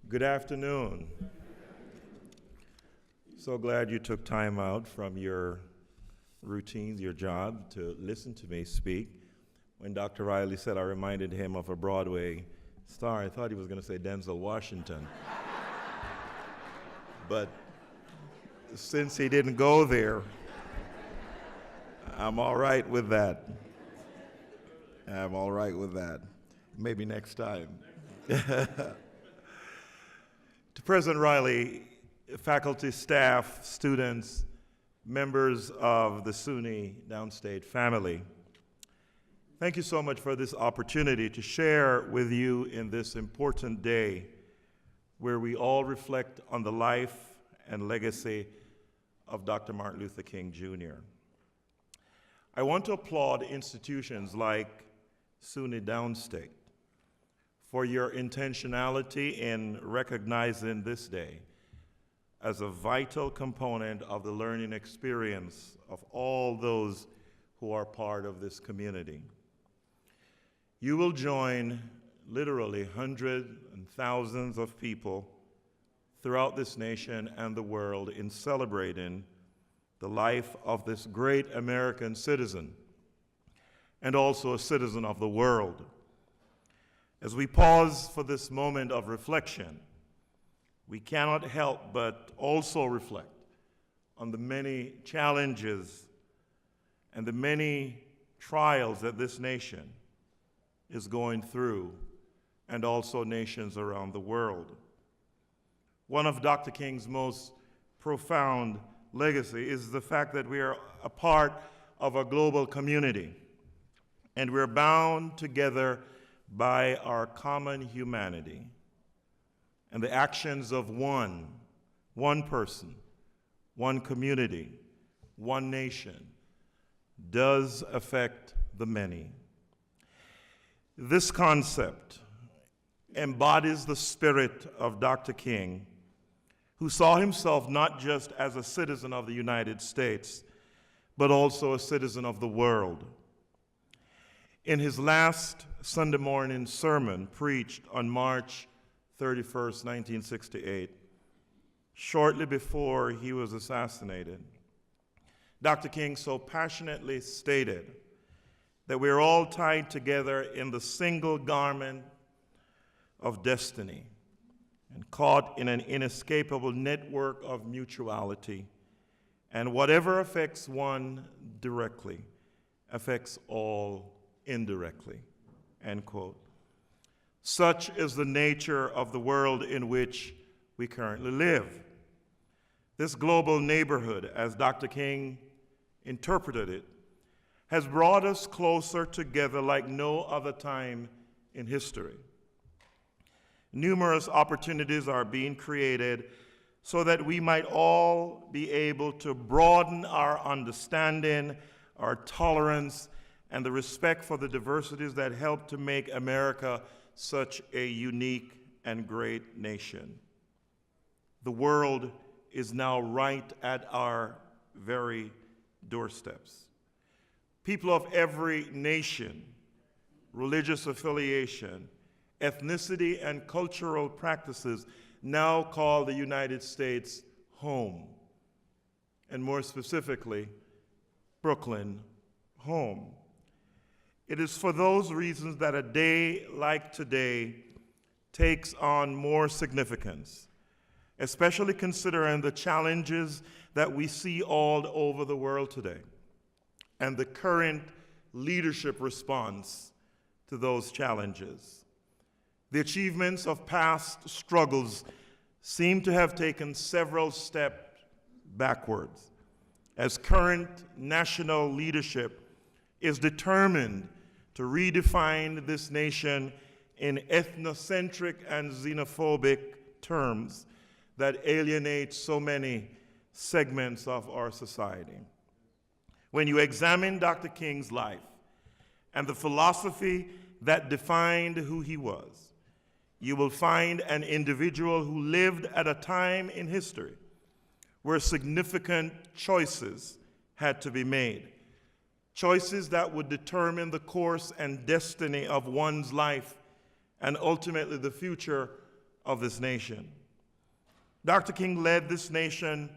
Good afternoon. So glad you took time out from your routines, your job, to listen to me speak. When Dr. Riley said I reminded him of a Broadway star, I thought he was going to say Denzel Washington. But since he didn't go there, I'm all right with that. I'm all right with that. Maybe next time. To President Riley, faculty, staff, students, members of the SUNY Downstate family, thank you so much for this opportunity to share with you in this important day where we all reflect on the life and legacy of Dr. Martin Luther King, Jr. I want to applaud institutions like SUNY Downstate for your intentionality in recognizing this day as a vital component of the learning experience of all those who are part of this community. You will join literally hundreds and thousands of people throughout this nation and the world in celebrating the life of this great American citizen and also a citizen of the world. As we pause for this moment of reflection, we cannot help but also reflect on the many challenges and the many trials that this nation is going through, and also nations around the world. One of Dr. King's most profound legacy is the fact that we are a part of a global community, and we're bound together by our common humanity. And the actions of one person, one community, one nation does affect the many. This concept embodies the spirit of Dr. King, who saw himself not just as a citizen of the United States, but also a citizen of the world. In his last Sunday morning sermon preached on March 31st, 1968, shortly before he was assassinated, Dr. King so passionately stated that we are all tied together in the single garment of destiny and caught in an inescapable network of mutuality, and whatever affects one directly affects all indirectly, end quote. Such is the nature of the world in which we currently live. This global neighborhood, as Dr. King interpreted it, has brought us closer together like no other time in history. Numerous opportunities are being created so that we might all be able to broaden our understanding, our tolerance, and the respect for the diversities that help to make America such a unique and great nation. The world is now right at our very doorsteps. People of every nation, religious affiliation, ethnicity, and cultural practices now call the United States home, and more specifically, Brooklyn home. It is for those reasons that a day like today takes on more significance, especially considering the challenges that we see all over the world today and the current leadership response to those challenges. The achievements of past struggles seem to have taken several steps backwards, as current national leadership is determined to redefine this nation in ethnocentric and xenophobic terms that alienate so many segments of our society. When you examine Dr. King's life and the philosophy that defined who he was, you will find an individual who lived at a time in history where significant choices had to be made. Choices that would determine the course and destiny of one's life and ultimately the future of this nation. Dr. King led this nation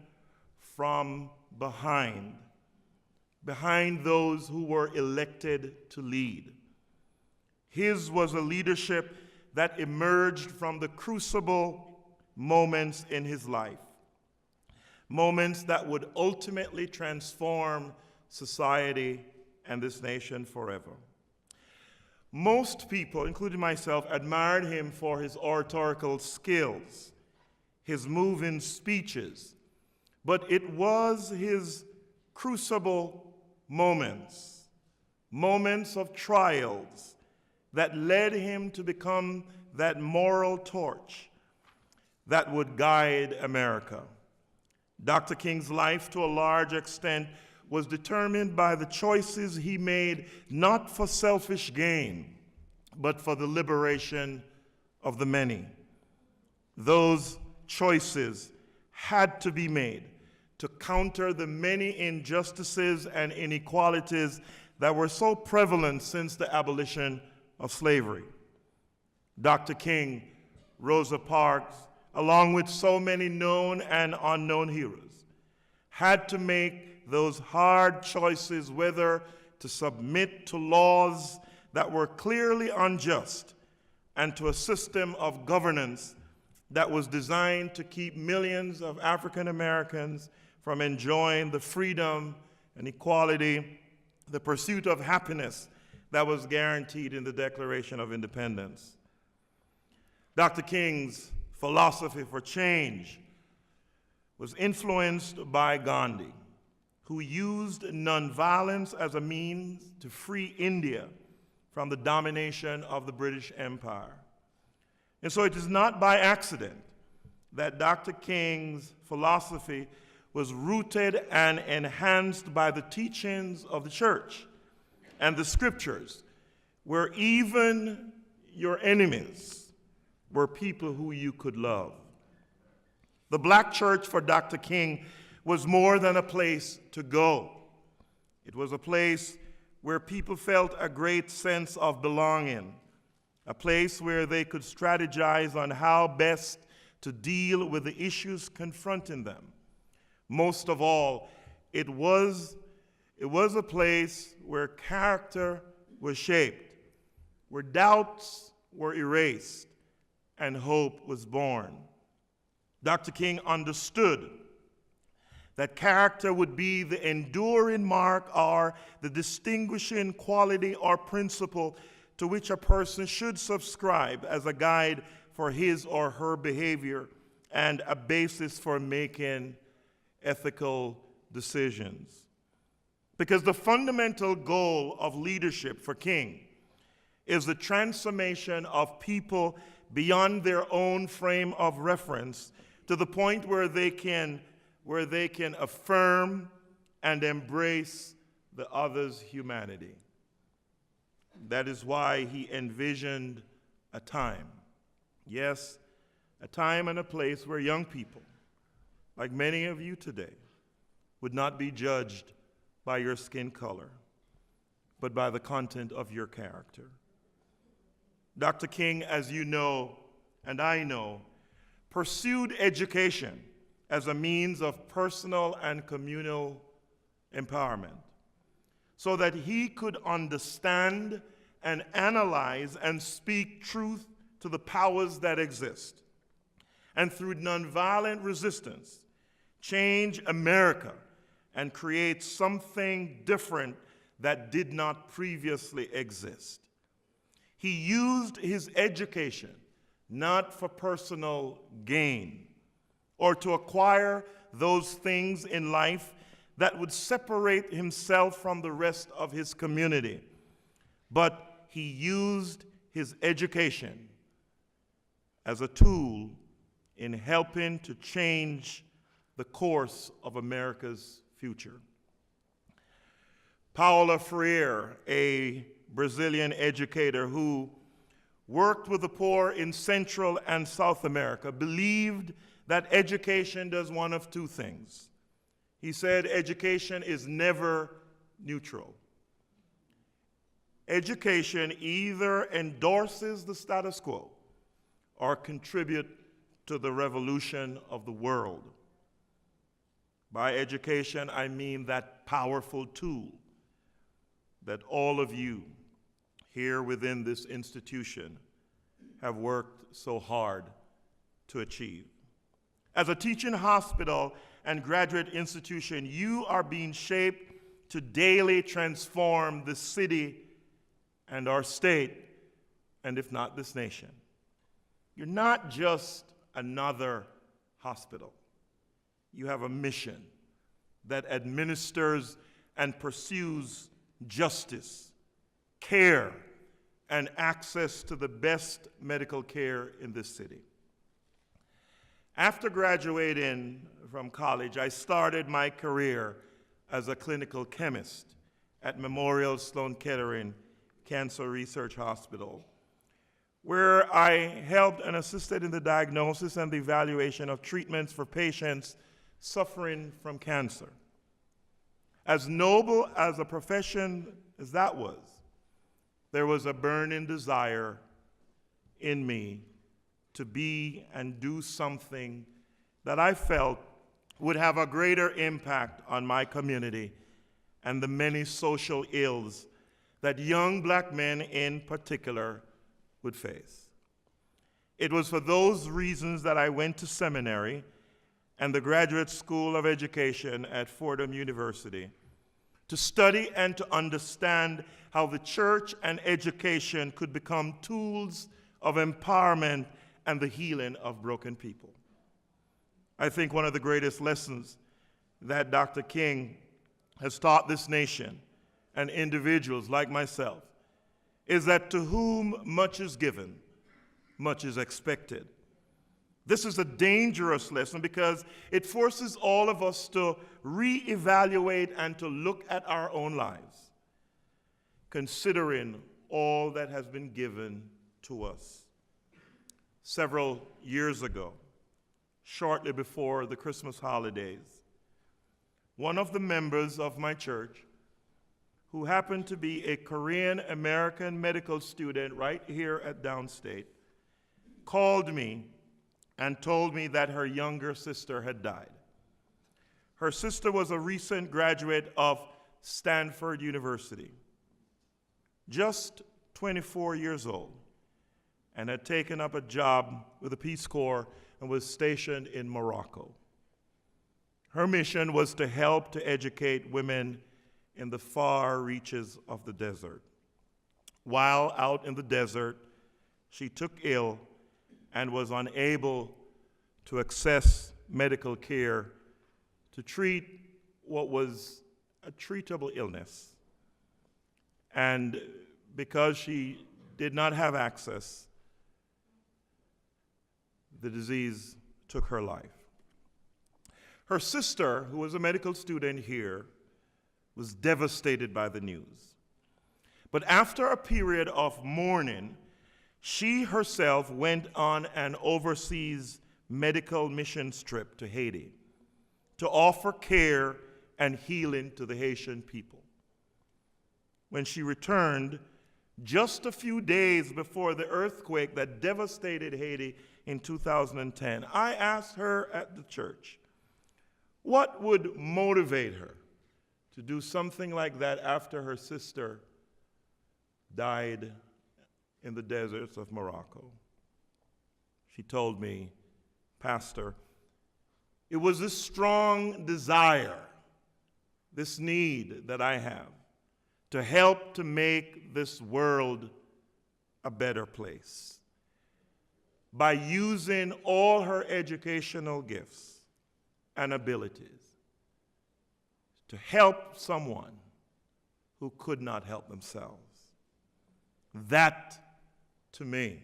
from behind those who were elected to lead. His was a leadership that emerged from the crucible moments in his life, moments that would ultimately transform society and this nation forever. Most people, including myself, admired him for his oratorical skills, his moving speeches, but it was his crucible moments of trials that led him to become that moral torch that would guide America. Dr. King's life, to a large extent, was determined by the choices he made, not for selfish gain, but for the liberation of the many. Those choices had to be made to counter the many injustices and inequalities that were so prevalent since the abolition of slavery. Dr. King, Rosa Parks, along with so many known and unknown heroes, had to make those hard choices whether to submit to laws that were clearly unjust and to a system of governance that was designed to keep millions of African Americans from enjoying the freedom and equality, the pursuit of happiness that was guaranteed in the Declaration of Independence. Dr. King's philosophy for change was influenced by Gandhi, who used nonviolence as a means to free India from the domination of the British Empire. And so it is not by accident that Dr. King's philosophy was rooted and enhanced by the teachings of the church and the scriptures, where even your enemies were people who you could love. The black church for Dr. King was more than a place to go. It was a place where people felt a great sense of belonging, a place where they could strategize on how best to deal with the issues confronting them. Most of all, it was a place where character was shaped, where doubts were erased, and hope was born. Dr. King understood that character would be the enduring mark or the distinguishing quality or principle to which a person should subscribe as a guide for his or her behavior and a basis for making ethical decisions. Because the fundamental goal of leadership for King is the transformation of people beyond their own frame of reference to the point where they can affirm and embrace the other's humanity. That is why he envisioned a time, yes, a time and a place where young people, like many of you today, would not be judged by your skin color, but by the content of your character. Dr. King, as you know, and I know, pursued education as a means of personal and communal empowerment so that he could understand and analyze and speak truth to the powers that exist, and through nonviolent resistance, change America and create something different that did not previously exist. He used his education not for personal gain or to acquire those things in life that would separate himself from the rest of his community, but he used his education as a tool in helping to change the course of America's future. Paula Freire, a Brazilian educator who worked with the poor in Central and South America, believed that education does one of two things. He said education is never neutral. Education either endorses the status quo or contributes to the revolution of the world. By education, I mean that powerful tool that all of you here within this institution have worked so hard to achieve. As a teaching hospital and graduate institution, you are being shaped to daily transform the city and our state, and if not this nation. You're not just another hospital. You have a mission that administers and pursues justice, care, and access to the best medical care in this city. After graduating from college, I started my career as a clinical chemist at Memorial Sloane Kettering Cancer Research Hospital, where I helped and assisted in the diagnosis and the evaluation of treatments for patients suffering from cancer. As noble as a profession as that was, there was a burning desire in me to be and do something that I felt would have a greater impact on my community and the many social ills that young black men in particular would face. It was for those reasons that I went to seminary and the Graduate School of Education at Fordham University to study and to understand how the church and education could become tools of empowerment and the healing of broken people. I think one of the greatest lessons that Dr. King has taught this nation and individuals like myself is that to whom much is given, much is expected. This is a dangerous lesson because it forces all of us to reevaluate and to look at our own lives, considering all that has been given to us. Several years ago, shortly before the Christmas holidays, one of the members of my church, who happened to be a Korean-American medical student right here at Downstate, called me and told me that her younger sister had died. Her sister was a recent graduate of Stanford University, just 24 years old, and had taken up a job with the Peace Corps and was stationed in Morocco. Her mission was to help to educate women in the far reaches of the desert. While out in the desert, she took ill and was unable to access medical care to treat what was a treatable illness. And because she did not have access, the disease took her life. Her sister, who was a medical student here, was devastated by the news. But after a period of mourning, she herself went on an overseas medical mission trip to Haiti to offer care and healing to the Haitian people. When she returned, just a few days before the earthquake that devastated Haiti in 2010, I asked her at the church, what would motivate her to do something like that after her sister died in the deserts of Morocco? She told me, Pastor, it was this strong desire, this need that I have to help to make this world a better place by using all her educational gifts and abilities to help someone who could not help themselves. That, to me,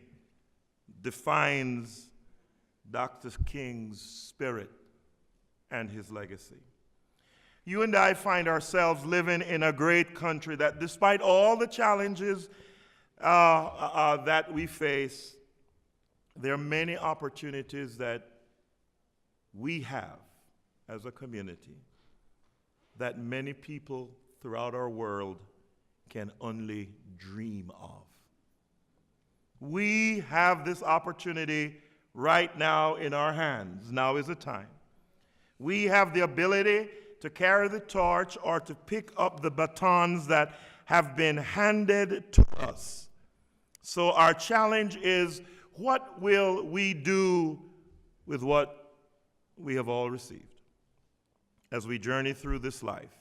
defines Dr. King's spirit and his legacy. You and I find ourselves living in a great country that, despite all the challenges that we face, there are many opportunities that we have as a community that many people throughout our world can only dream of. We have this opportunity right now in our hands. Now is the time. We have the ability to carry the torch or to pick up the batons that have been handed to us. So our challenge is, what will we do with what we have all received as we journey through this life?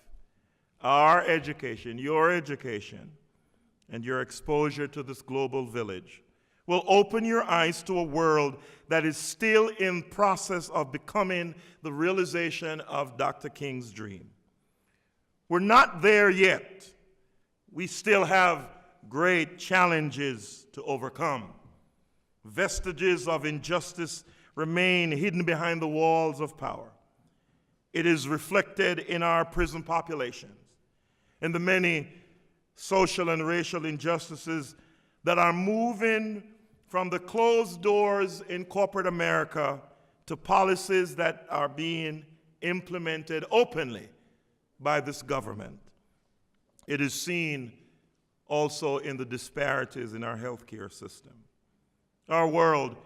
Our education, your education, and your exposure to this global village will open your eyes to a world that is still in process of becoming the realization of Dr. King's dream. We're not there yet. We still have great challenges to overcome. Vestiges of injustice remain hidden behind the walls of power. It is reflected in our prison populations, in the many social and racial injustices that are moving from the closed doors in corporate America to policies that are being implemented openly by this government. It is seen also in the disparities in our healthcare system. Our world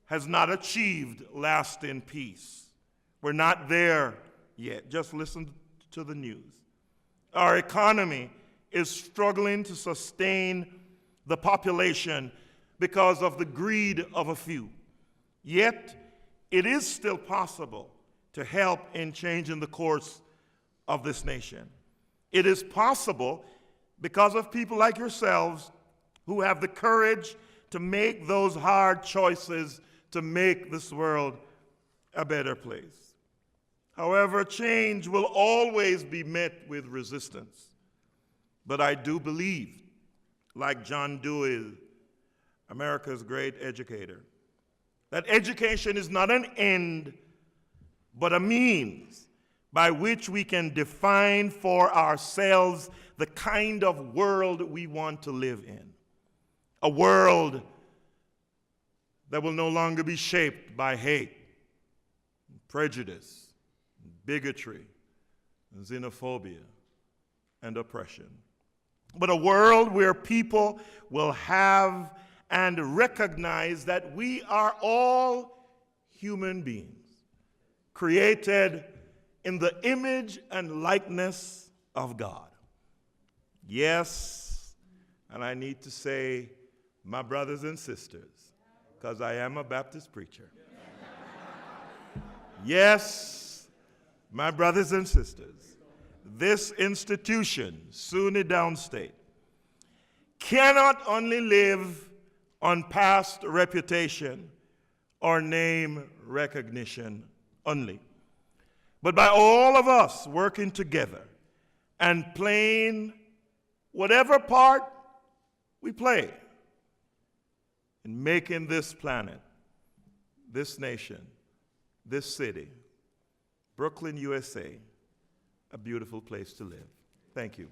has not achieved lasting peace. We're not there yet. Just listen to the news. Our economy is struggling to sustain the population because of the greed of a few. Yet, it is still possible to help in changing the course of this nation. It is possible because of people like yourselves who have the courage to make those hard choices to make this world a better place. However, change will always be met with resistance. But I do believe, like John Dewey, America's great educator, that education is not an end, but a means by which we can define for ourselves the kind of world we want to live in. A world that will no longer be shaped by hate, prejudice, bigotry, xenophobia, and oppression. But a world where people will have and recognize that we are all human beings, created in the image and likeness of God. Yes, and I need to say, my brothers and sisters, because I am a Baptist preacher. Yes, my brothers and sisters, this institution, SUNY Downstate, cannot only live on past reputation or name recognition only, but by all of us working together and playing whatever part we play in making this planet, this nation, this city, Brooklyn, USA, a beautiful place to live. Thank you.